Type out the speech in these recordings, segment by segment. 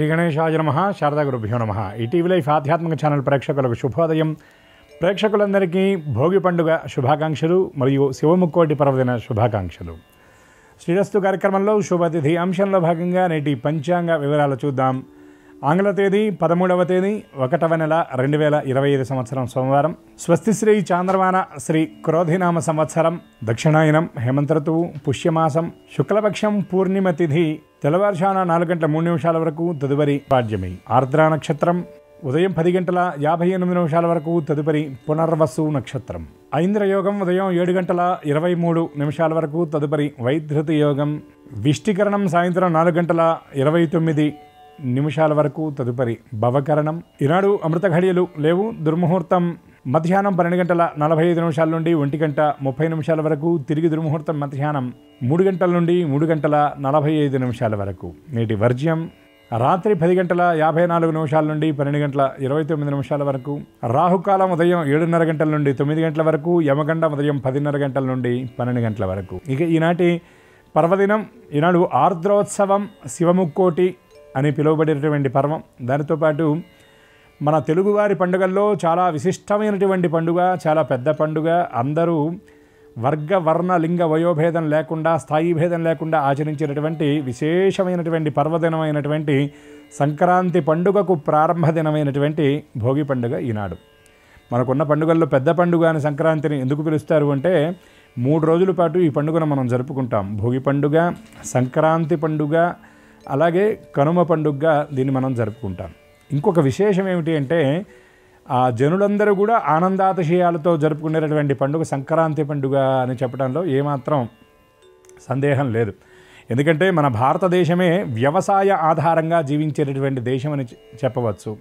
శ్రీ గణేశాయ నమః. శారదా గురుభ్యో నమః. ఈటీవీ లైఫ్ ఆధ్యాత్మిక ఛానల్ ప్రేక్షకులకు శుభోదయం. ప్రేక్షకులందరికీ భోగి పండుగ శుభాకాంక్షలు మరియు శివముక్కోటి పర్వదిన శుభాకాంక్షలు. శ్రీరస్తు కార్యక్రమంలో శుభతిథి అంశంలో భాగంగా నేటి పంచాంగ వివరాలు చూద్దాం. ఆంగ్ల తేదీ 13వ తేదీ 1వ నెల 2025 సంవత్సరం సోమవారం. స్వస్తి శ్రీ చాంద్రమాన శ్రీ క్రోధినామ సంవత్సరం, దక్షిణాయనం, హేమంత ఋతువు, పుష్యమాసం, శుక్లపక్షం, పూర్ణిమ తిథి తెల్లవారుజామున 4:03 వరకు, తదుపరి పాడ్యమి. ఆర్ద్రా నక్షత్రం ఉదయం 10:58 వరకు, తదుపరి పునర్వసు నక్షత్రం. ఐంద్రయోగం ఉదయం 7:23 వరకు, తదుపరి వైధృతి యోగం. విష్టికరణం సాయంత్రం 4:29 వరకు, తదుపరి భవకరణం. ఈనాడు అమృత ఘడియలు లేవు. దుర్ముహూర్తం మధ్యాహ్నం 12:45 నుండి 1:30 వరకు, తిరిగి దుర్ముహూర్తం మధ్యాహ్నం 3 గంటల నుండి 3:45 వరకు. నేటి వర్జ్యం రాత్రి 10:54 నుండి 12:29 వరకు. రాహుకాలం ఉదయం 7:30 గంటల నుండి 9 గంటల వరకు. యమగండం ఉదయం 10:30 గంటల నుండి 12 గంటల వరకు. ఇక ఈనాటి పర్వదినం, ఈనాడు ఆర్ద్రోత్సవం, శివముక్కోటి అని పిలువబడేటువంటి పర్వం. దానితో పాటు మన తెలుగువారి పండుగల్లో చాలా విశిష్టమైనటువంటి పండుగ, చాలా పెద్ద పండుగ. అందరూ వర్గ వర్ణ లింగ వయోభేదం లేకుండా, స్థాయి భేదం లేకుండా ఆచరించేటటువంటి విశేషమైనటువంటి పర్వదినమైనటువంటి సంక్రాంతి పండుగకు ప్రారంభ దినమైనటువంటి భోగి పండుగ ఈనాడు. మనకున్న పండుగల్లో పెద్ద పండుగ అని సంక్రాంతిని ఎందుకు పిలుస్తారు అంటే, 3 రోజుల పాటు ఈ పండుగను మనం జరుపుకుంటాం. భోగి పండుగ, సంక్రాంతి పండుగ, అలాగే కనుమ పండుగగా దీన్ని మనం జరుపుకుంటాం. ఇంకొక విశేషం ఏమిటి అంటే, ఆ జనులందరూ కూడా ఆనందాతిశయాలతో జరుపుకునేటటువంటి పండుగ సంక్రాంతి పండుగ అని చెప్పడంలో ఏమాత్రం సందేహం లేదు. ఎందుకంటే మన భారతదేశమే వ్యవసాయ ఆధారంగా జీవించేటటువంటి దేశం అని చెప్పవచ్చు.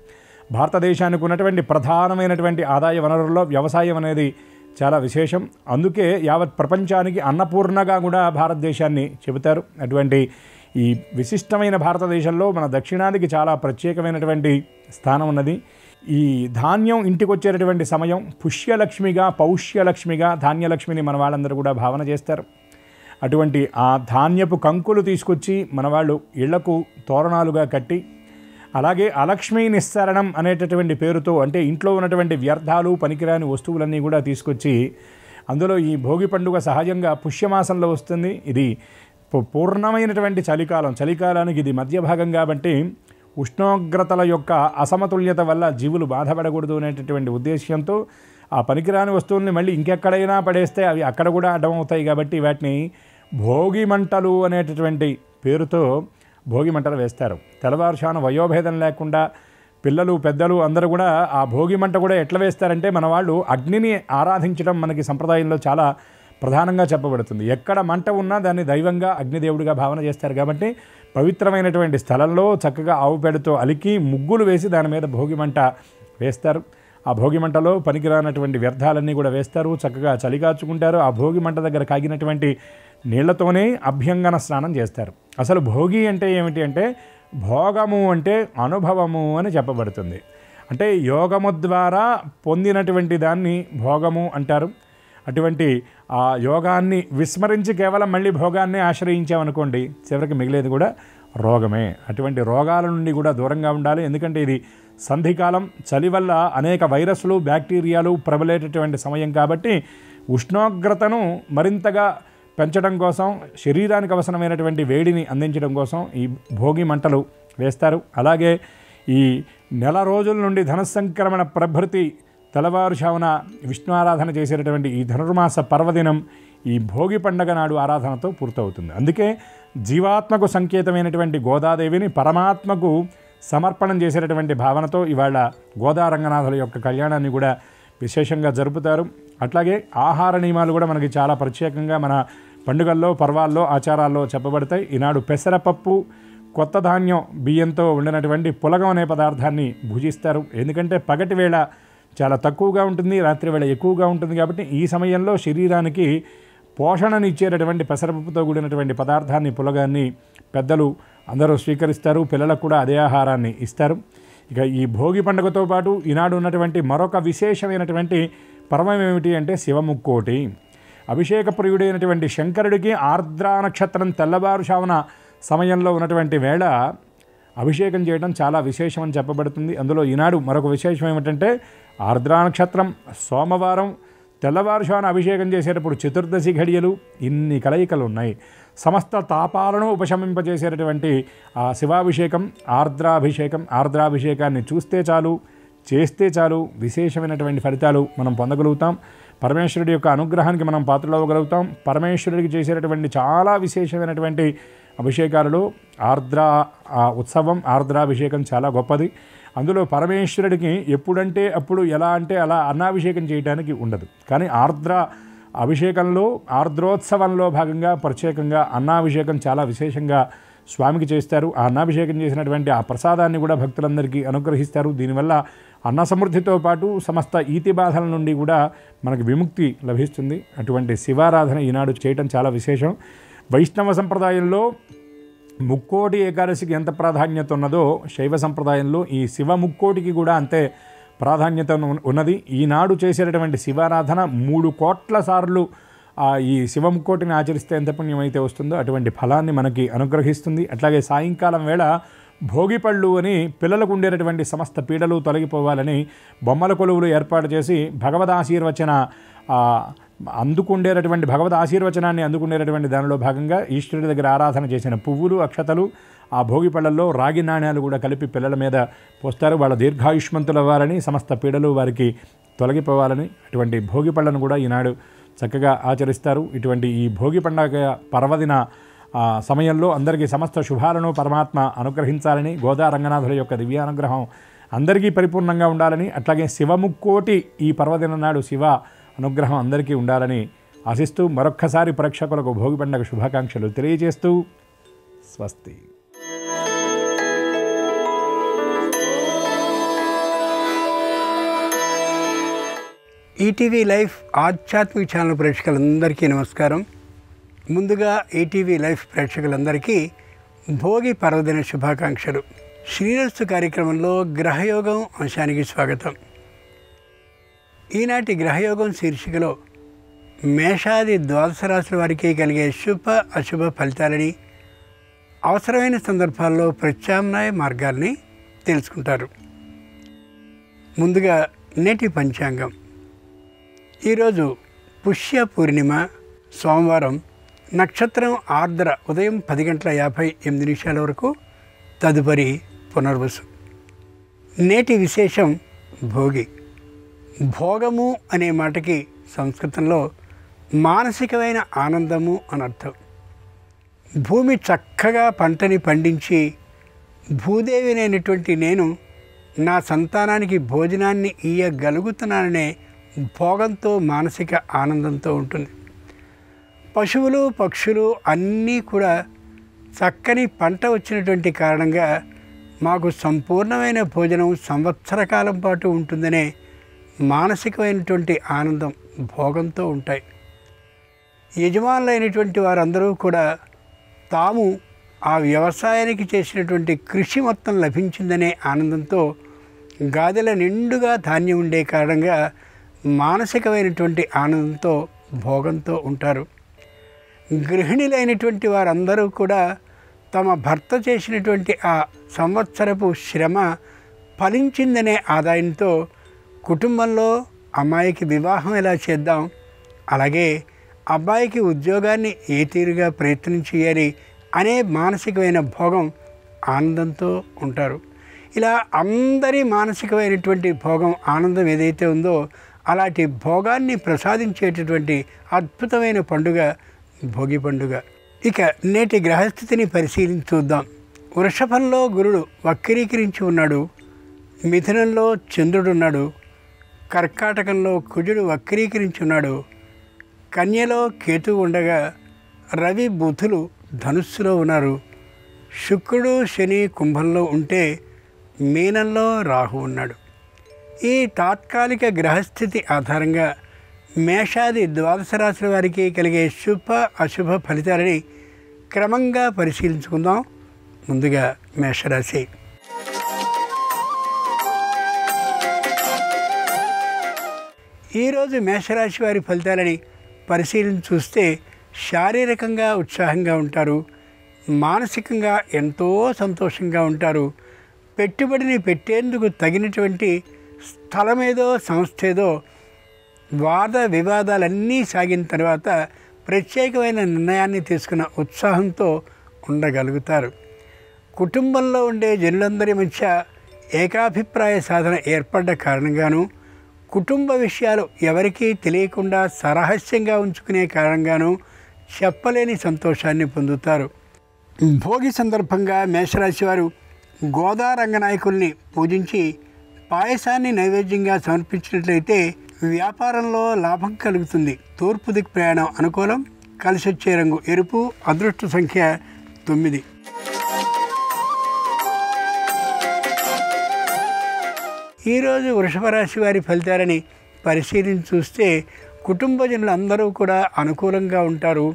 భారతదేశానికి ఉన్నటువంటి ప్రధానమైనటువంటి ఆదాయ వనరుల్లో వ్యవసాయం అనేది చాలా విశేషం. అందుకే యావత్ ప్రపంచానికి అన్నపూర్ణగా కూడా భారతదేశాన్ని చెబుతారు. అటువంటి ఈ విశిష్టమైన భారతదేశంలో మన దక్షిణాదికి చాలా ప్రత్యేకమైనటువంటి స్థానం ఉన్నది. ఈ ధాన్యం ఇంటికి వచ్చేటటువంటి సమయం పుష్యలక్ష్మిగా, పౌష్యలక్ష్మిగా ధాన్యలక్ష్మిని మన వాళ్ళందరూ కూడా భావన చేస్తారు. అటువంటి ఆ ధాన్యపు కంకులు తీసుకొచ్చి మన వాళ్ళు ఇళ్లకు తోరణాలుగా కట్టి, అలాగే అలక్ష్మీ నిస్సరణం అనేటటువంటి పేరుతో, అంటే ఇంట్లో ఉన్నటువంటి వ్యర్థాలు పనికిరాని వస్తువులన్నీ కూడా తీసుకొచ్చి, అందులో ఈ భోగి పండుగ సహజంగా పుష్యమాసంలో వస్తుంది. ఇది పూర్ణమైనటువంటి చలికాలానికి ఇది మధ్య భాగం కాబట్టి ఉష్ణోగ్రతల యొక్క అసమతుల్యత వల్ల జీవులు బాధపడకూడదు అనేటటువంటి ఉద్దేశ్యంతో ఆ పనికిరాని వస్తువుల్ని మళ్ళీ ఇంకెక్కడైనా పడేస్తే అవి అక్కడ కూడా అడ్డమవుతాయి. కాబట్టి వాటిని భోగి మంటలు అనేటటువంటి పేరుతో భోగి మంటలు వేస్తారు. తెల్లవారుజామున వయోభేదం లేకుండా పిల్లలు పెద్దలు అందరూ కూడా ఆ భోగి మంట కూడా ఎట్లా వేస్తారంటే, మన వాళ్ళు అగ్నిని ఆరాధించడం మనకి సంప్రదాయంలో చాలా ప్రధానంగా చెప్పబడుతుంది. ఎక్కడ మంట ఉన్నా దాన్ని దైవంగా, అగ్నిదేవుడిగా భావన చేస్తారు. కాబట్టి పవిత్రమైనటువంటి స్థలంలో చక్కగా ఆవు పేడతో అలికి ముగ్గులు వేసి దాని మీద భోగి మంట వేస్తారు. ఆ భోగి మంటలో పనికిరానటువంటి వ్యర్థాలన్నీ కూడా వేస్తారు. చక్కగా చలిగాచుకుంటారు. ఆ భోగి మంట దగ్గర కాగినటువంటి నీళ్లతోనే అభ్యంగన స్నానం చేస్తారు. అసలు భోగి అంటే ఏమిటి అంటే, భోగము అంటే అనుభవము అని చెప్పబడుతుంది. అంటే యోగము ద్వారా పొందినటువంటి దాన్ని భోగము అంటారు. అటువంటి ఆ యోగాన్ని విస్మరించి కేవలం మళ్ళీ భోగాన్ని ఆశ్రయించామనుకోండి, చివరికి మిగిలేది కూడా రోగమే. అటువంటి రోగాల నుండి కూడా దూరంగా ఉండాలి. ఎందుకంటే ఇది సంధికాలం, చలి వల్ల అనేక వైరస్లు, బ్యాక్టీరియాలు ప్రబలేటటువంటి సమయం కాబట్టి ఉష్ణోగ్రతను మరింతగా పెంచడం కోసం, శరీరానికి అవసరమైనటువంటి వేడిని అందించడం కోసం ఈ భోగి మంటలు వేస్తారు. అలాగే ఈ నెల రోజుల నుండి ధనసంక్రమణ ప్రభృతి తెల్లవారుజామున విష్ణు ఆరాధన చేసేటటువంటి ఈ ధనుర్మాస పర్వదినం ఈ భోగి పండగ నాడు ఆరాధనతో పూర్తవుతుంది. అందుకే జీవాత్మకు సంకేతమైనటువంటి గోదాదేవిని పరమాత్మకు సమర్పణం చేసేటటువంటి భావనతో ఇవాళ గోదా రంగనాథుల యొక్క కళ్యాణాన్ని కూడా విశేషంగా జరుపుతారు. అట్లాగే ఆహార నియమాలు కూడా మనకి చాలా ప్రత్యేకంగా మన పండుగల్లో, పర్వాల్లో, ఆచారాల్లో చెప్పబడతాయి. ఈనాడు పెసరపప్పు, కొత్త ధాన్యం, బియ్యంతో వండినటువంటి పులగం అనే పదార్థాన్ని భుజిస్తారు. ఎందుకంటే పగటి వేళ చాలా తక్కువగా ఉంటుంది, రాత్రి వేళ ఎక్కువగా ఉంటుంది. కాబట్టి ఈ సమయంలో శరీరానికి పోషణనిచ్చేటటువంటి పెసరపప్పుతో కూడినటువంటి పదార్థాన్ని, పులగాన్ని పెద్దలు అందరూ స్వీకరిస్తారు. పిల్లలకు కూడా అదే ఆహారాన్ని ఇస్తారు. ఇక ఈ భోగి పండుగతో పాటు ఈనాడు ఉన్నటువంటి మరొక విశేషమైనటువంటి పర్వం ఏమిటి అంటే శివముక్కోటి. అభిషేక ప్రియుడైనటువంటి శంకరుడికి ఆర్ద్రా నక్షత్రం తెల్లవారుజామున సమయంలో ఉన్నటువంటి వేళ అభిషేకం చేయడం చాలా విశేషం అని చెప్పబడుతుంది. అందులో ఈనాడు మరొక విశేషం ఏమిటంటే ఆర్ద్రా నక్షత్రం, సోమవారం, తెల్లవారుజామున అభిషేకం చేసేటప్పుడు చతుర్దశి ఘడియలు, ఇన్ని కలయికలు ఉన్నాయి. సమస్త తాపాలను ఉపశమింపజేసేటటువంటి ఆ శివాభిషేకం ఆర్ద్రాభిషేకం. ఆర్ద్రాభిషేకాన్ని చూస్తే చాలు, చేస్తే చాలు విశేషమైనటువంటి ఫలితాలు మనం పొందగలుగుతాం. పరమేశ్వరుడి యొక్క అనుగ్రహానికి మనం పాత్రలవ్వగలుగుతాం. పరమేశ్వరుడికి చేసేటటువంటి చాలా విశేషమైనటువంటి అభిషేకాలలో ఆర్ద్రా ఉత్సవం, ఆర్ద్రాభిషేకం చాలా గొప్పది. అందులో పరమేశ్వరుడికి ఎప్పుడంటే అప్పుడు, ఎలా అంటే అలా అన్నాభిషేకం చేయడానికి ఉండదు. కానీ ఆర్ద్ర అభిషేకంలో, ఆర్ద్రోత్సవంలో భాగంగా ప్రత్యేకంగా అన్నాభిషేకం చాలా విశేషంగా స్వామికి చేస్తారు. ఆ అన్నాభిషేకం చేసినటువంటి ఆ ప్రసాదాన్ని కూడా భక్తులందరికీ అనుగ్రహిస్తారు. దీనివల్ల అన్న సమృద్ధితో పాటు సమస్త ఈతి బాధల నుండి కూడా మనకు విముక్తి లభిస్తుంది. అటువంటి శివారాధన ఈనాడు చేయటం చాలా విశేషం. వైష్ణవ సంప్రదాయంలో ముక్కోటి ఏకాదశికి ఎంత ప్రాధాన్యత ఉన్నదో, శైవ సంప్రదాయంలో ఈ శివ ముక్కోటికి కూడా అంతే ప్రాధాన్యత ఉన్నది. ఈనాడు చేసేటటువంటి శివారాధన 3 కోట్ల సార్లు ఈ శివముక్కోటిని ఆచరిస్తే ఎంత పుణ్యం అయితే వస్తుందో అటువంటి ఫలాన్ని మనకి అనుగ్రహిస్తుంది. అట్లాగే సాయంకాలం వేళ భోగిపళ్ళు అని పిల్లలకు ఉండేటటువంటి సమస్త పీడలు తొలగిపోవాలని బొమ్మల కొలువులు ఏర్పాటు చేసి భగవద్ ఆశీర్వచనాన్ని అందుకునేటటువంటి దానిలో భాగంగా ఈశ్వరుడి దగ్గర ఆరాధన చేసిన పువ్వులు, అక్షతలు, ఆ భోగి పళ్ళల్లో రాగి నాణ్యాలు కూడా కలిపి పిల్లల మీద పోస్తారు. వాళ్ళ దీర్ఘాయుష్మంతులు అవ్వాలని, సమస్త పీడలు వారికి తొలగిపోవాలని అటువంటి భోగి పళ్ళను కూడా ఈనాడు చక్కగా ఆచరిస్తారు. ఇటువంటి ఈ భోగి పండుగ పర్వదిన సమయంలో అందరికీ సమస్త శుభాలను పరమాత్మ అనుగ్రహించాలని, గోదా రంగనాథుల యొక్క దివ్యానుగ్రహం అందరికీ పరిపూర్ణంగా ఉండాలని, అట్లాగే శివముక్కోటి ఈ పర్వదిన నాడు శివ అనుగ్రహం అందరికీ ఉండాలని ఆశిస్తూ మరొక్కసారి ప్రేక్షకులకు భోగి పండుగ శుభాకాంక్షలు తెలియజేస్తూ స్వస్తి. ఈటీవీ లైఫ్ ఆధ్యాత్మిక ఛానల్ ప్రేక్షకులందరికీ నమస్కారం. ముందుగా ఈటీవీ లైఫ్ ప్రేక్షకులందరికీ భోగి పర్వదిన శుభాకాంక్షలు. శ్రీరస్తు కార్యక్రమంలో గ్రహయోగం అంశానికి స్వాగతం. ఈనాటి గ్రహయోగం శీర్షికలో మేషాది ద్వాదశ రాశుల వారికి కలిగే శుభ అశుభ ఫలితాలని, అవసరమైన సందర్భాల్లో ప్రత్యామ్నాయ మార్గాల్ని తెలుసుకుంటారు. ముందుగా నేటి పంచాంగం. ఈరోజు పుష్య పూర్ణిమ, సోమవారం, నక్షత్రం ఆర్ద్ర, ఉదయం 10:58 వరకు, తదుపరి పునర్వసు. నేటి విశేషం భోగి. భోగము అనే మాటకి సంస్కృతంలో మానసికమైన ఆనందము అని అర్థం. భూమి చక్కగా పంటని పండించి భూదేవినైనటువంటి నేను నా సంతానానికి భోజనాన్ని ఇయ్యగలుగుతున్నాననే భోగంతో, మానసిక ఆనందంతో ఉంటుంది. పశువులు, పక్షులు అన్నీ కూడా చక్కని పంట వచ్చినటువంటి కారణంగా మాకు సంపూర్ణమైన భోజనం సంవత్సర కాలం పాటు ఉంటుందనే మానసికమైనటువంటి ఆనందం, భోగంతో ఉంటాయి. యజమానులైనటువంటి వారందరూ కూడా తాము ఆ వ్యవసాయానికి చేసినటువంటి కృషి మొత్తం లభించిందనే ఆనందంతో గాదెల నిండుగా ధాన్యం ఉండే కారణంగా మానసికమైనటువంటి ఆనందంతో, భోగంతో ఉంటారు. గృహిణులైనటువంటి వారందరూ కూడా తమ భర్త చేసినటువంటి ఆ సంవత్సరపు శ్రమ ఫలించిందనే ఆదాయంతో కుటుంబంలో అమ్మాయికి వివాహం ఎలా చేద్దాం, అలాగే అబ్బాయికి ఉద్యోగాన్ని ఏ తీరుగా ప్రయత్నం చేయాలి అనే మానసికమైన భోగం, ఆనందంతో ఉంటారు. ఇలా అందరి మానసికమైనటువంటి భోగం, ఆనందం ఏదైతే ఉందో అలాంటి భోగాన్ని ప్రసాదించేటటువంటి అద్భుతమైన పండుగ భోగి పండుగ. ఇక నేటి గ్రహస్థితిని పరిశీలించి చూద్దాం. వృషభంలో గురుడు వక్రీకరించి ఉన్నాడు, మిథునంలో చంద్రుడున్నాడు, కర్కాటకంలో కుజుడు వక్రీకరించి ఉన్నాడు, కన్యలో కేతువు ఉండగా రవి బుధులు ధనుస్సులో ఉన్నారు, శుక్రుడు శని కుంభంలో ఉంటే మీనంలో రాహు ఉన్నాడు. ఈ తాత్కాలిక గ్రహస్థితి ఆధారంగా మేషాది ద్వాదశ రాశుల వారికి కలిగే శుభ అశుభ ఫలితాలని క్రమంగా పరిశీలించుకుందాం. ముందుగా మేషరాశి. ఈరోజు మేషరాశి వారి ఫలితాలని పరిశీలించి చూస్తే శారీరకంగా ఉత్సాహంగా ఉంటారు, మానసికంగా ఎంతో సంతోషంగా ఉంటారు. పెట్టుబడిని పెట్టేందుకు తగినటువంటి స్థలమేదో సంస్థేదో వాద వివాదాలన్నీ సాగిన తర్వాత ప్రత్యేకమైన నిర్ణయాన్ని తీసుకున్న ఉత్సాహంతో ఉండగలుగుతారు. కుటుంబంలో ఉండే జనులందరి మధ్య ఏకాభిప్రాయ సాధన ఏర్పడ్డ కారణంగాను, కుటుంబ విషయాలు ఎవరికీ తెలియకుండా సరహస్యంగా ఉంచుకునే కారణంగాను చెప్పలేని సంతోషాన్ని పొందుతారు. భోగి సందర్భంగా మేషరాశి వారు గోదా రంగనాయకుల్ని పూజించి పాయసాన్ని నైవేద్యంగా సమర్పించినట్లయితే వ్యాపారంలో లాభం కలుగుతుంది. తూర్పు దిక్కు ప్రయాణం అనుకూలం. కలిసొచ్చే రంగు ఎరుపు. అదృష్ట సంఖ్య 9. ఈరోజు వృషభ రాశి వారి ఫలితాలని పరిశీలించి చూస్తే కుటుంబ జనులందరూ కూడా అనుకూలంగా ఉంటారు.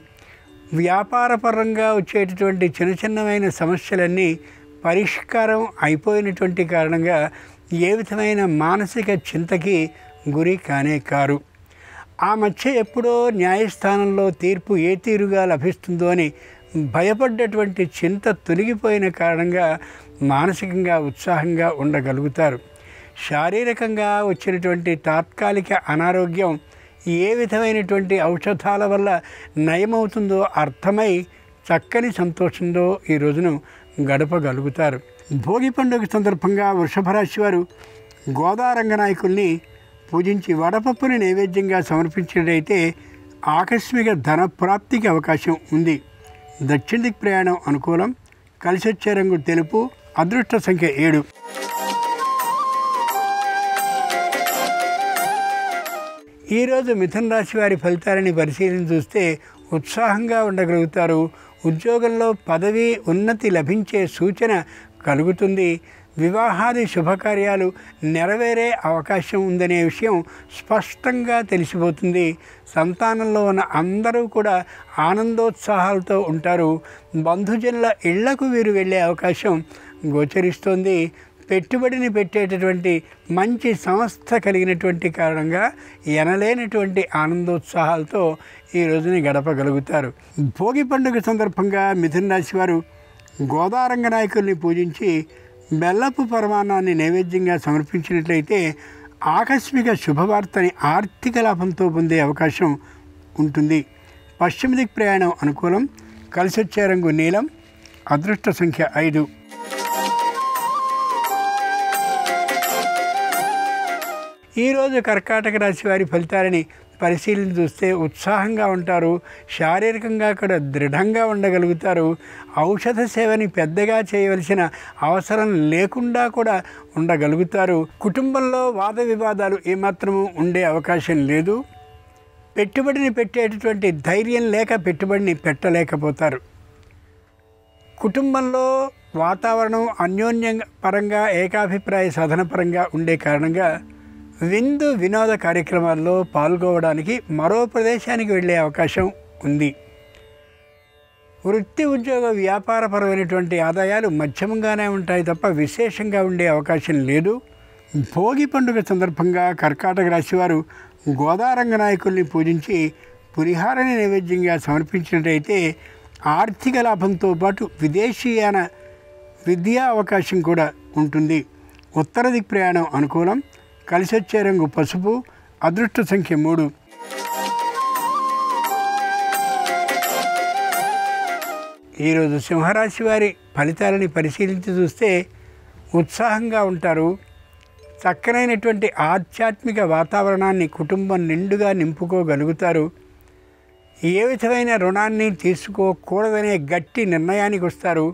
వ్యాపారపరంగా వచ్చేటటువంటి చిన్న చిన్నమైన సమస్యలన్నీ పరిష్కారం అయిపోయినటువంటి కారణంగా ఏ విధమైన మానసిక చింతకి గురి కానే కారు. ఆ మధ్య ఎప్పుడో న్యాయస్థానంలో తీర్పు ఏ తీరుగా లభిస్తుందో అని భయపడ్డటువంటి చింత తొలగిపోయిన కారణంగా మానసికంగా ఉత్సాహంగా ఉండగలుగుతారు. శారీరకంగా వచ్చినటువంటి తాత్కాలిక అనారోగ్యం ఏ విధమైనటువంటి ఔషధాల వల్ల నయమవుతుందో అర్థమై చక్కని సంతోషంతో ఈ రోజును గడపగలుగుతారు. భోగి పండుగ సందర్భంగా వృషభ రాశి వారు గోదా రంగనాయకుల్ని పూజించి వడపప్పుని నైవేద్యంగా సమర్పించినట్లయితే ఆకస్మిక ధన ప్రాప్తికి అవకాశం ఉంది. దక్షిణ దిక్ ప్రయాణం అనుకూలం. కలిసొచ్చే రంగు తెలుపు. అదృష్ట సంఖ్య 7. ఈరోజు మిథున రాశి వారి ఫలితాలని పరిశీలించి చూస్తే ఉత్సాహంగా ఉండగలుగుతారు. ఉద్యోగంలో పదవి ఉన్నతి లభించే సూచన కలుగుతుంది. వివాహాది శుభకార్యాలు నెరవేరే అవకాశం ఉందనే విషయం స్పష్టంగా తెలిసిపోతుంది. సంతానంలో ఉన్న అందరూ కూడా ఆనందోత్సాహాలతో ఉంటారు. బంధుజనుల ఇళ్లకు వీరు వెళ్ళే అవకాశం గోచరిస్తోంది. పెట్టుబడిని పెట్టేటటువంటి మంచి సంస్థ కలిగినటువంటి కారణంగా ఎనలేనటువంటి ఆనందోత్సాహాలతో ఈ రోజుని గడపగలుగుతారు. భోగి పండుగ సందర్భంగా మిథున రాశి వారు గోదారంగ నాయకుల్ని పూజించి బెల్లపు పరమాన్నాన్ని నైవేద్యంగా సమర్పించినట్లయితే ఆకస్మిక శుభవార్తని ఆర్థిక లాభంతో పొందే అవకాశం ఉంటుంది. పశ్చిమ దిక్ ప్రయాణం అనుకూలం. కలిసొచ్చే రంగు నీలం. అదృష్ట సంఖ్య 5. ఈరోజు కర్కాటక రాశి వారి ఫలితాలని పరిశీలన చూస్తే ఉత్సాహంగా ఉంటారు. శారీరకంగా కూడా దృఢంగా ఉండగలుగుతారు. ఔషధ సేవని పెద్దగా చేయవలసిన అవసరం లేకుండా కూడా ఉండగలుగుతారు. కుటుంబంలో వాద వివాదాలు ఏమాత్రము ఉండే అవకాశం లేదు. పెట్టుబడిని పెట్టేటటువంటి ధైర్యం లేక పెట్టుబడిని పెట్టలేకపోతారు. కుటుంబంలో వాతావరణం అన్యోన్య పరంగా ఏకాభిప్రాయ సాధన పరంగా ఉండే కారణంగా విందు వినోద కార్యక్రమాల్లో పాల్గొనడానికి మరో ప్రదేశానికి వెళ్ళే అవకాశం ఉంది. వృత్తి ఉద్యోగ వ్యాపారపరమైనటువంటి ఆదాయాలు మధ్యమంగానే ఉంటాయి తప్ప విశేషంగా ఉండే అవకాశం లేదు. భోగి పండుగ సందర్భంగా కర్కాటక రాశి వారు గోదారంగ నాయకుల్ని పూజించి పులిహారని నైవేద్యంగా సమర్పించినట్లయితే ఆర్థిక లాభంతో పాటు విదేశీయాన విద్యా అవకాశం కూడా ఉంటుంది. ఉత్తర దిక్ ప్రయాణం అనుకూలం. కలిసొచ్చే రంగు పసుపు. అదృష్ట సంఖ్య 3. ఈరోజు సింహరాశి వారి ఫలితాలని పరిశీలించి చూస్తే ఉత్సాహంగా ఉంటారు. చక్కనైనటువంటి ఆధ్యాత్మిక వాతావరణాన్ని కుటుంబం నిండుగా నింపుకోగలుగుతారు. ఏ విధమైన రుణాన్ని తీసుకోకూడదనే గట్టి నిర్ణయానికి వస్తారు.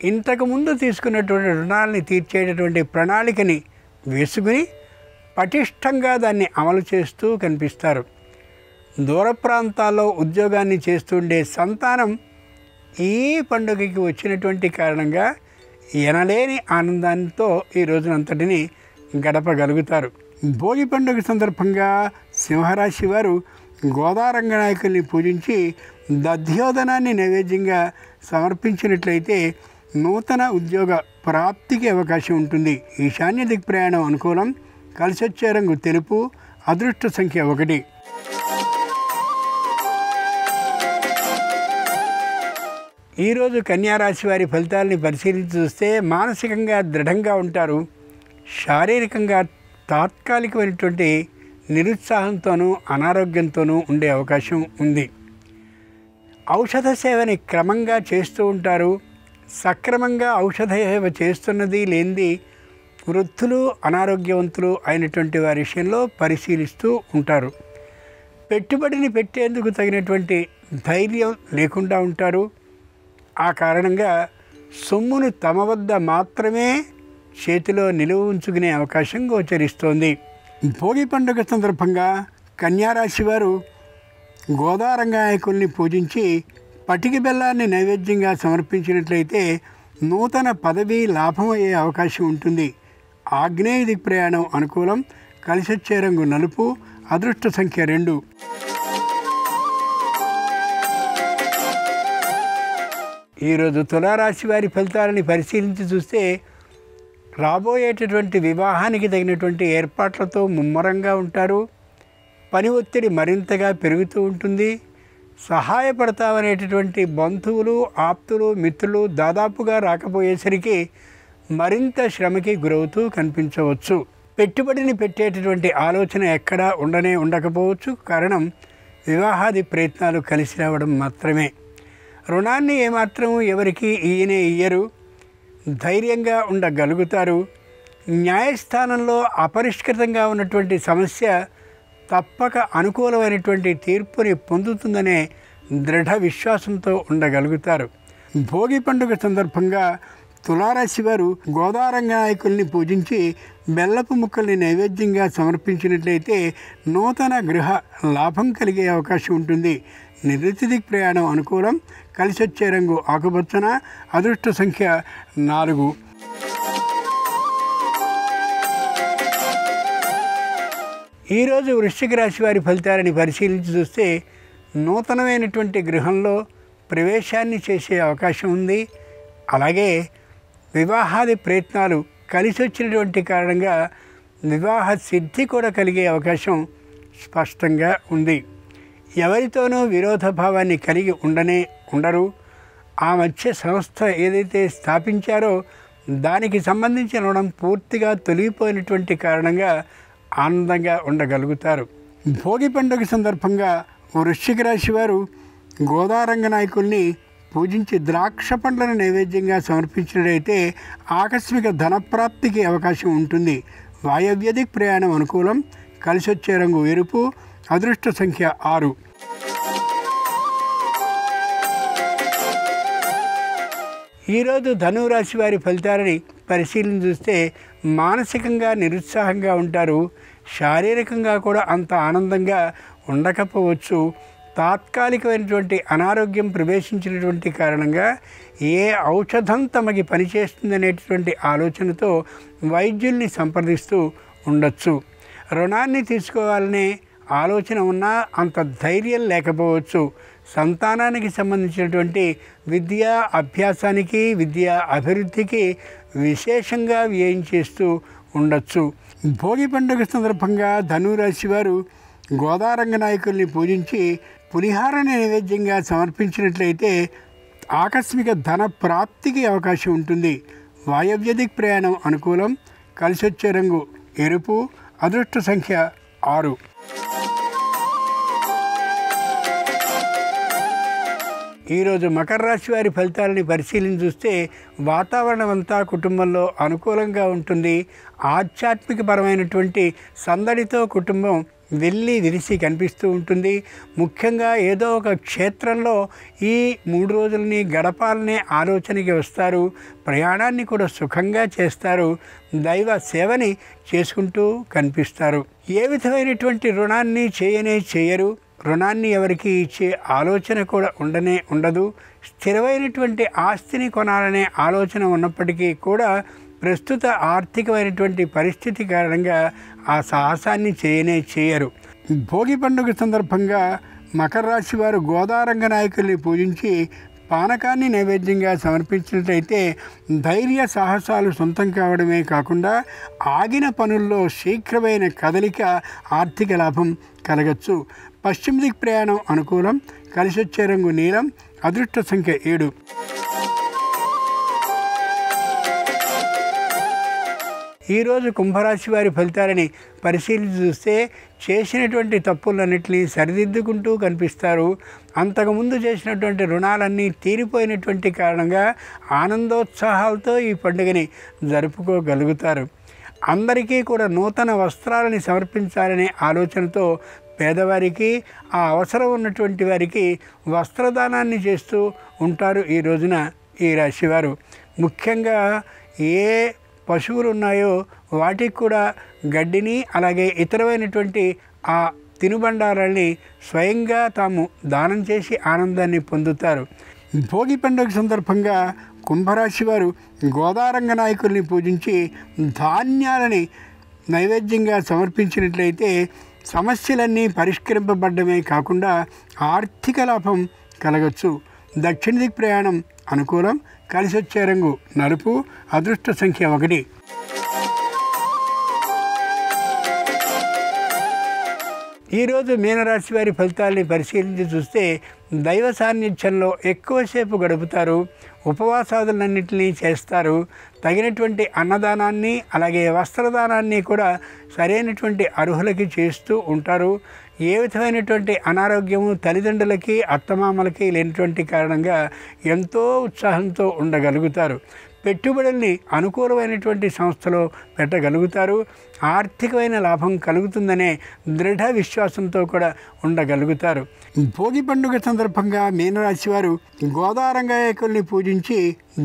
ఇంతకుముందు తీసుకున్నటువంటి రుణాలని తీర్చేటటువంటి ప్రణాళికని వేసుకుని పటిష్టంగా దాన్ని అమలు చేస్తూ కనిపిస్తారు. దూర ప్రాంతాల్లో ఉద్యోగాన్ని చేస్తుండే సంతానం ఈ పండుగకి వచ్చినటువంటి కారణంగా ఎనలేని ఆనందంతో ఈ రోజునంతటిని గడపగలుగుతారు. భోగి పండుగ సందర్భంగా సింహరాశి వారు గోదారంగ నాయకుల్ని పూజించి దధ్యోదనాన్ని నైవేద్యంగా సమర్పించినట్లయితే నూతన ఉద్యోగ ప్రాప్తికి అవకాశం ఉంటుంది. ఈశాన్య దిక్ ప్రయాణం అనుకూలం. కలిసొచ్చే రంగు తెలుపు. అదృష్ట సంఖ్య 1. ఈరోజు కన్యారాశి వారి ఫలితాలని పరిశీలించి చూస్తే మానసికంగా దృఢంగా ఉంటారు. శారీరకంగా తాత్కాలికమైనటువంటి నిరుత్సాహంతోనూ అనారోగ్యంతోనూ ఉండే అవకాశం ఉంది. ఔషధ సేవని క్రమంగా చేస్తూ ఉంటారు. సక్రమంగా ఔషధ సేవ చేస్తున్నది లేనిది వృద్ధులు అనారోగ్యవంతులు అయినటువంటి వారి విషయంలో పరిశీలిస్తూ ఉంటారు. పెట్టుబడిని పెట్టేందుకు తగినటువంటి ధైర్యం లేకుండా ఉంటారు. ఆ కారణంగా సొమ్మును తమ వద్ద మాత్రమే చేతిలో నిలువ ఉంచుకునే అవకాశం గోచరిస్తోంది. భోగి పండుగ సందర్భంగా కన్యారాశి వారు గోదారంగాయకుల్ని పూజించి పటికి బెల్లాన్ని నైవేద్యంగా సమర్పించినట్లయితే నూతన పదవి లాభమయ్యే అవకాశం ఉంటుంది. ఆగ్నేయ దిక్ ప్రయాణం అనుకూలం. కలిసొచ్చే రంగు నలుపు. అదృష్ట సంఖ్య 2. ఈరోజు తులారాశి వారి ఫలితాలని పరిశీలించి చూస్తే రాబోయేటటువంటి వివాహానికి తగినటువంటి ఏర్పాట్లతో ముమ్మరంగా ఉంటారు. పని ఒత్తిడి మరింతగా పెరుగుతూ ఉంటుంది. సహాయపడతామనేటటువంటి బంధువులు, ఆప్తులు, మిత్రులు దాదాపుగా రాకపోయేసరికి మరింత శ్రమకి గురవుతూ కనిపించవచ్చు. పెట్టుబడిని పెట్టేటటువంటి ఆలోచన ఎక్కడా ఉండకపోవచ్చు. కారణం వివాహాది ప్రయత్నాలు కలిసి రావడం మాత్రమే. రుణాన్ని ఏమాత్రం ఎవరికి ఇయ్యరు. ధైర్యంగా ఉండగలుగుతారు. న్యాయస్థానంలో అపరిష్కృతంగా ఉన్నటువంటి సమస్య తప్పక అనుకూలమైనటువంటి తీర్పుని పొందుతుందనే దృఢ విశ్వాసంతో ఉండగలుగుతారు. భోగి పండుగ సందర్భంగా తులారాశి వారు గోదారంగాయకుల్ని పూజించి బెల్లపు ముక్కల్ని నైవేద్యంగా సమర్పించినట్లయితే నూతన గృహ లాభం కలిగే అవకాశం ఉంటుంది. నివృత్తి దిక్ ప్రయాణం అనుకూలం. కలిసొచ్చే రంగు ఆకుపచ్చన. అదృష్ట సంఖ్య 4. ఈరోజు వృశ్చిక రాశి వారి ఫలితాలని పరిశీలించి చూస్తే నూతనమైనటువంటి గృహంలో ప్రవేశాన్ని చేసే అవకాశం ఉంది. అలాగే వివాహాది ప్రయత్నాలు కలిసి వచ్చినటువంటి కారణంగా వివాహ సిద్ధి కూడా కలిగే అవకాశం స్పష్టంగా ఉంది. ఎవరితోనూ విరోధ భావాన్ని కలిగి ఉండరు. ఆ మధ్య సంస్థ ఏదైతే స్థాపించారో దానికి సంబంధించిన రుణం పూర్తిగా తొలగిపోయినటువంటి కారణంగా ఆనందంగా ఉండగలుగుతారు. భోగి పండుగ సందర్భంగా వృశ్చిక రాశి వారు గోదారంగనాయకుల్ని పూజించి ద్రాక్ష పండ్లను నైవేద్యంగా సమర్పించినట్లయితే ఆకస్మిక ధనప్రాప్తికి అవకాశం ఉంటుంది. వాయవ్యదిక్ ప్రయాణం అనుకూలం. కలిసొచ్చే రంగు ఎరుపు. అదృష్ట సంఖ్య 6. ఈరోజు ధనురాశి వారి ఫలితాలని పరిశీలన చూస్తే మానసికంగా నిరుత్సాహంగా ఉంటారు. శారీరకంగా కూడా అంత ఆనందంగా ఉండకపోవచ్చు. తాత్కాలికమైనటువంటి అనారోగ్యం ప్రవేశించినటువంటి కారణంగా ఏ ఔషధం తమకి పనిచేస్తుందనేటువంటి ఆలోచనతో వైద్యుల్ని సంప్రదిస్తూ ఉండొచ్చు. రుణాన్ని తీసుకోవాలనే ఆలోచన ఉన్నా అంత ధైర్యం లేకపోవచ్చు. సంతానానికి సంబంధించినటువంటి విద్యా అభ్యాసానికి, విద్యా అభివృద్ధికి విశేషంగా వ్యయం చేస్తూ ఉండొచ్చు. భోగి పండుగ సందర్భంగా ధనురాశి వారు గోదారంగనాయకుల్ని పూజించి పులిహారని నైవేద్యంగా సమర్పించినట్లయితే ఆకస్మిక ధన ప్రాప్తికి అవకాశం ఉంటుంది. వాయవ్యదిక్ ప్రయాణం అనుకూలం. కలిసొచ్చే రంగు ఎరుపు. అదృష్ట సంఖ్య 6. ఈరోజు మకర రాశి వారి ఫలితాలని పరిశీలన చూస్తే వాతావరణం అంతా కుటుంబంలో అనుకూలంగా ఉంటుంది. ఆధ్యాత్మికపరమైనటువంటి సందడితో కుటుంబం వెళ్ళి విరిసి కనిపిస్తూ ఉంటుంది. ముఖ్యంగా ఏదో ఒక క్షేత్రంలో ఈ 3 రోజులని గడపాలనే ఆలోచనకి వస్తారు. ప్రయాణాన్ని కూడా సుఖంగా చేస్తారు. దైవ సేవని చేసుకుంటూ కనిపిస్తారు. ఏ విధమైనటువంటి రుణాన్ని చేయరు. రుణాన్ని ఎవరికి ఇచ్చే ఆలోచన కూడా ఉండదు. స్థిరమైనటువంటి ఆస్తిని కొనాలనే ఆలోచన ఉన్నప్పటికీ కూడా ప్రస్తుత ఆర్థికమైనటువంటి పరిస్థితి కారణంగా ఆ సాహసాన్ని చేయరు. భోగి పండుగ సందర్భంగా మకర రాశి వారు గోదారంగనాయకుల్ని పూజించి పానకాన్ని నైవేద్యంగా సమర్పించినట్లయితే ధైర్య సాహసాలు సొంతం కావడమే కాకుండా ఆగిన పనుల్లో శీఘ్రమైన కదలిక, ఆర్థిక లాభం కలగచ్చు. పశ్చిమ దిక్ ప్రయాణం అనుకూలం. కలిసొచ్చే రంగు నీలం. అదృష్ట సంఖ్య 7. ఈరోజు కుంభరాశి వారి ఫలితాలని పరిశీలించి చూస్తే చేసినటువంటి తప్పులన్నింటినీ సరిదిద్దుకుంటూ కనిపిస్తారు. అంతకుముందు చేసినటువంటి రుణాలన్నీ తీరిపోయినటువంటి కారణంగా ఆనందోత్సాహాలతో ఈ పండుగని జరుపుకోగలుగుతారు. అందరికీ కూడా నూతన వస్త్రాలని సమర్పించాలనే ఆలోచనతో పేదవారికి, ఆ అవసరం ఉన్నటువంటి వారికి వస్త్రదానాన్ని చేస్తూ ఉంటారు ఈ రోజున ఈ రాశివారు. ముఖ్యంగా ఏ పశువులు ఉన్నాయో వాటికి కూడా గడ్డిని, అలాగే ఇతరమైనటువంటి ఆ తినుబండారాల్ని స్వయంగా తాము దానం చేసి ఆనందాన్ని పొందుతారు. భోగి పండుగ సందర్భంగా కుంభరాశి వారు గోదారంగ నాయకుల్ని పూజించి ధాన్యాలని నైవేద్యంగా సమర్పించినట్లయితే సమస్యలన్నీ పరిష్కరింపబడ్డమే కాకుండా ఆర్థిక లాభం కలగచ్చు. దక్షిణ దిక్ ప్రయాణం అనుకూలం. కలిసి వచ్చే రంగు నలుపు. అదృష్ట సంఖ్య 1. ఈరోజు మీనరాశి వారి ఫలితాలని పరిశీలించి చూస్తే దైవ సాన్నిధ్యంలో ఎక్కువసేపు గడుపుతారు. ఉపవాసాదులన్నింటినీ చేస్తారు. తగినటువంటి అన్నదానాన్ని, అలాగే వస్త్రదానాన్ని కూడా సరైనటువంటి అర్హులకి చేస్తూ ఉంటారు. ఏ విధమైనటువంటి అనారోగ్యము తల్లిదండ్రులకి, అత్తమామలకి లేనటువంటి కారణంగా ఎంతో ఉత్సాహంతో ఉండగలుగుతారు. పెట్టుబడుల్ని అనుకూలమైనటువంటి సంస్థలో పెట్టగలుగుతారు. ఆర్థికమైన లాభం కలుగుతుందనే దృఢ విశ్వాసంతో కూడా ఉండగలుగుతారు. భోగి పండుగ సందర్భంగా మీనరాశి వారు గోదారంగాయకుల్ని పూజించి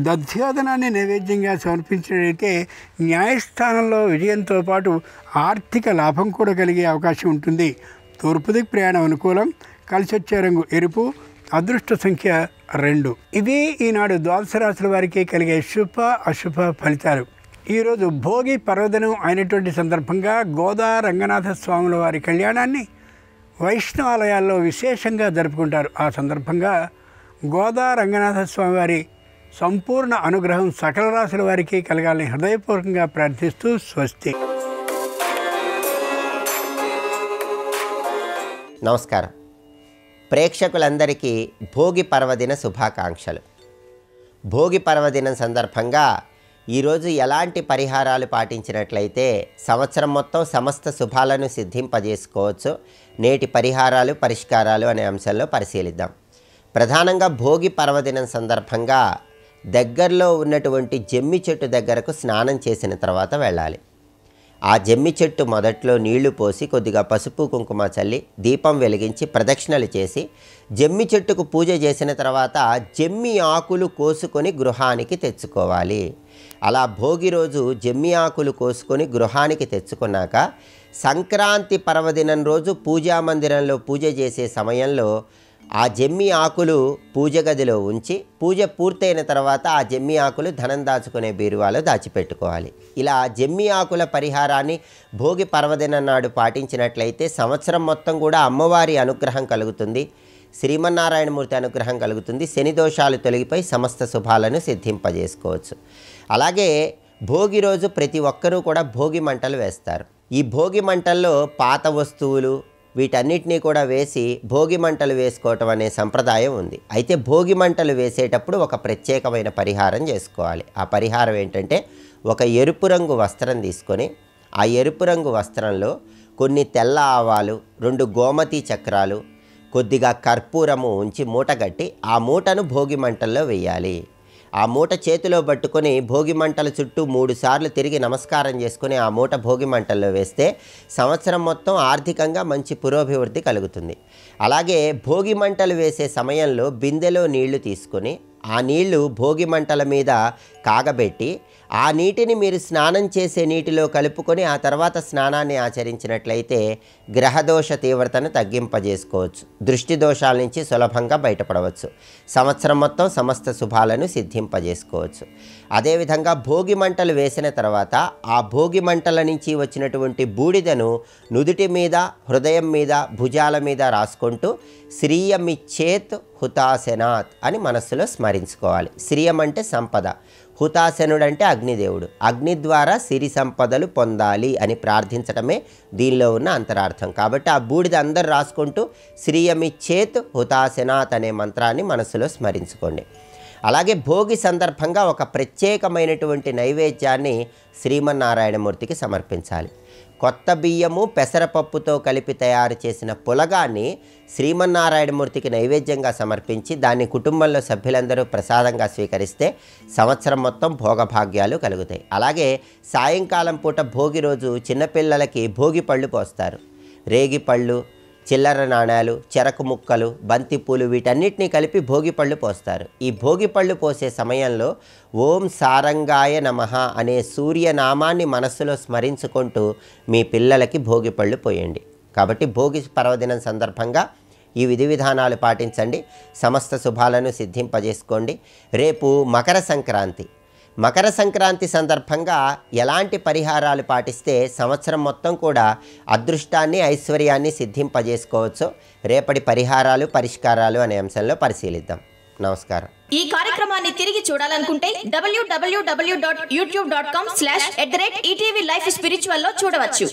దధ్యోదనాన్ని నైవేద్యంగా సమర్పించినట్లయితే న్యాయస్థానంలో విజయంతో పాటు ఆర్థిక లాభం కూడా కలిగే అవకాశం ఉంటుంది. తూర్పు దిక్కు ప్రయాణం అనుకూలం. కలిసి వచ్చే రంగు ఎరుపు. అదృష్ట సంఖ్య 2. ఇవి ఈనాడు ద్వాదశ రాశుల వారికి కలిగే శుభ అశుభ ఫలితాలు. ఈరోజు భోగి పర్వదినం అయినటువంటి సందర్భంగా గోదా రంగనాథ స్వాముల వారి కళ్యాణాన్ని వైష్ణవాలయాల్లో విశేషంగా జరుపుకుంటారు. ఆ సందర్భంగా గోదా రంగనాథ స్వామి వారి సంపూర్ణ అనుగ్రహం సకల రాశుల వారికి కలగాలని హృదయపూర్వకంగా ప్రార్థిస్తూ స్వస్తి. నమస్కారం. ప్రేక్షకులందరికీ భోగి పర్వదిన శుభాకాంక్షలు. భోగి పర్వదినం సందర్భంగా ఈరోజు ఎలాంటి పరిహారాలు పాటించినట్లయితే సంవత్సరం మొత్తం సమస్త శుభాలను సిద్ధింపజేసుకోవచ్చు, నేటి పరిహారాలు పరిష్కారాలు అనే అంశంలో పరిశీలిద్దాం. ప్రధానంగా భోగి పర్వదినం సందర్భంగా దగ్గరలో ఉన్నటువంటి జమ్మి చెట్టు దగ్గరకు స్నానం చేసిన తర్వాత వెళ్ళాలి. ఆ జమ్మి చెట్టు మొదట్లో నీళ్లు పోసి కొద్దిగా పసుపు కుంకుమ చల్లి దీపం వెలిగించి ప్రదక్షిణలు చేసి జమ్మి చెట్టుకు పూజ చేసిన తర్వాత జమ్మి ఆకులు కోసుకొని గృహానికి తెచ్చుకోవాలి. అలా భోగి రోజు జమ్మి ఆకులు కోసుకొని గృహానికి తెచ్చుకున్నాక సంక్రాంతి పర్వదినం రోజు పూజా మందిరంలో పూజ చేసే సమయంలో ఆ జమ్మి ఆకులు పూజ గదిలో ఉంచి పూజ పూర్తయిన తర్వాత ఆ జమ్మి ఆకులు ధనం దాచుకునే బీరువాలో దాచిపెట్టుకోవాలి. ఇలా జమ్మి ఆకుల పరిహారాన్ని భోగి పర్వదినం నాడు పాటించినట్లయితే సంవత్సరం మొత్తం కూడా అమ్మవారి అనుగ్రహం కలుగుతుంది, శ్రీమన్నారాయణమూర్తి అనుగ్రహం కలుగుతుంది, శని దోషాలు తొలగిపోయి సమస్త శుభాలను సిద్ధింపజేసుకోవచ్చు. అలాగే భోగి రోజు ప్రతి ఒక్కరూ కూడా భోగి మంటలు వేస్తారు. ఈ భోగి మంటల్లో పాత వస్తువులు వీటన్నిటినీ కూడా వేసి భోగి మంటలు వేసుకోవటం అనే సంప్రదాయం ఉంది. అయితే భోగి మంటలు వేసేటప్పుడు ఒక ప్రత్యేకమైన పరిహారం చేసుకోవాలి. ఆ పరిహారం ఏంటంటే ఒక ఎరుపు రంగు వస్త్రం తీసుకొని ఆ ఎరుపు రంగు వస్త్రంలో కొన్ని తెల్ల ఆవాలు, 2 గోమతి చక్రాలు, కొద్దిగా కర్పూరము ఉంచి మూట కట్టి ఆ మూటను భోగి మంటల్లో వేయాలి. ఆ మూట చేతిలో పట్టుకొని భోగి మంటల చుట్టూ 3 సార్లు తిరిగి నమస్కారం చేసుకుని ఆ మూట భోగి మంటల్లో వేస్తే సంవత్సరం మొత్తం ఆర్థికంగా మంచి పురోభివృద్ధి కలుగుతుంది. అలాగే భోగి మంటలు వేసే సమయంలో బిందెలో నీళ్లు తీసుకొని ఆ నీళ్లు భోగి మంటల మీద కాగబెట్టి ఆ నీటిని మీరు స్నానం చేసే నీటిలో కలుపుకొని ఆ తర్వాత స్నానాన్ని ఆచరించినట్లయితే గ్రహదోష తీవ్రతను తగ్గింపజేసుకోవచ్చు, దృష్టి దోషాల నుంచి సులభంగా బయటపడవచ్చు, సంవత్సరం మొత్తం సమస్త శుభాలను సిద్ధింపజేసుకోవచ్చు. అదేవిధంగా భోగి మంటలు వేసిన తర్వాత ఆ భోగి మంటల నుంచి వచ్చినటువంటి బూడిదను నుదుటి మీద, హృదయం మీద, భుజాల మీద రాసుకుంటూ శ్రీయమిచ్చేత్ హుతాశనాత్ అని మనస్సులో స్మరించుకోవాలి. శ్రీయం అంటే సంపద, హుతాశనుడు అంటే అగ్నిదేవుడు. అగ్ని ద్వారా సిరి సంపదలు పొందాలి అని ప్రార్థించడమే దీనిలో ఉన్న అంతరార్థం. కాబట్టి ఆ బూడిద అందరూ రాసుకుంటూ శ్రీయమిచ్చేత్ హుతాశనాత్ అనే మంత్రాన్ని మనసులో స్మరించుకోండి. అలాగే భోగి సందర్భంగా ఒక ప్రత్యేకమైనటువంటి నైవేద్యాన్ని శ్రీమన్నారాయణమూర్తికి సమర్పించాలి. కొత్త బియ్యము పెసరపప్పుతో కలిపి తయారు చేసిన పులగాన్ని శ్రీమన్నారాయణమూర్తికి నైవేద్యంగా సమర్పించి దాన్ని కుటుంబంలో సభ్యులందరూ ప్రసాదంగా స్వీకరిస్తే సంవత్సరం మొత్తం భోగభాగ్యాలు కలుగుతాయి. అలాగే సాయంకాలం పూట భోగి రోజు చిన్నపిల్లలకి భోగి పళ్ళు పోస్తారు. రేగి పళ్ళు, చిల్లర నాణాలు, చెరకు ముక్కలు, బంతిపూలు వీటన్నిటినీ కలిపి భోగిపళ్ళు పోస్తారు. ఈ భోగిపళ్ళు పోసే సమయంలో ఓం సారంగాయ నమః అనే సూర్యనామాన్ని మనస్సులో స్మరించుకుంటూ మీ పిల్లలకి భోగిపళ్ళు పోయండి. కాబట్టి భోగి పర్వదినం సందర్భంగా ఈ విధి విధానాలు పాటించండి. సమస్త శుభాలను సిద్ధింపజేసుకోండి. రేపు మకర సంక్రాంతి. మకర సంక్రాంతి సందర్భంగా ఎలాంటి పరిహారాలు పాటిస్తే సంవత్సరం మొత్తం కూడా అదృష్టాన్ని, ఐశ్వర్యాన్ని సిద్ధింపజేసుకోవచ్చు, రేపటి పరిహారాలు, పరిష్కారాలు అనే అంశంలో పరిశీలిద్దాం. నమస్కారం. ఈ కార్యక్రమాన్ని తిరిగి చూడాలనుకుంటే www.youtube.com/ETV Life Spiritual లో చూడవచ్చు.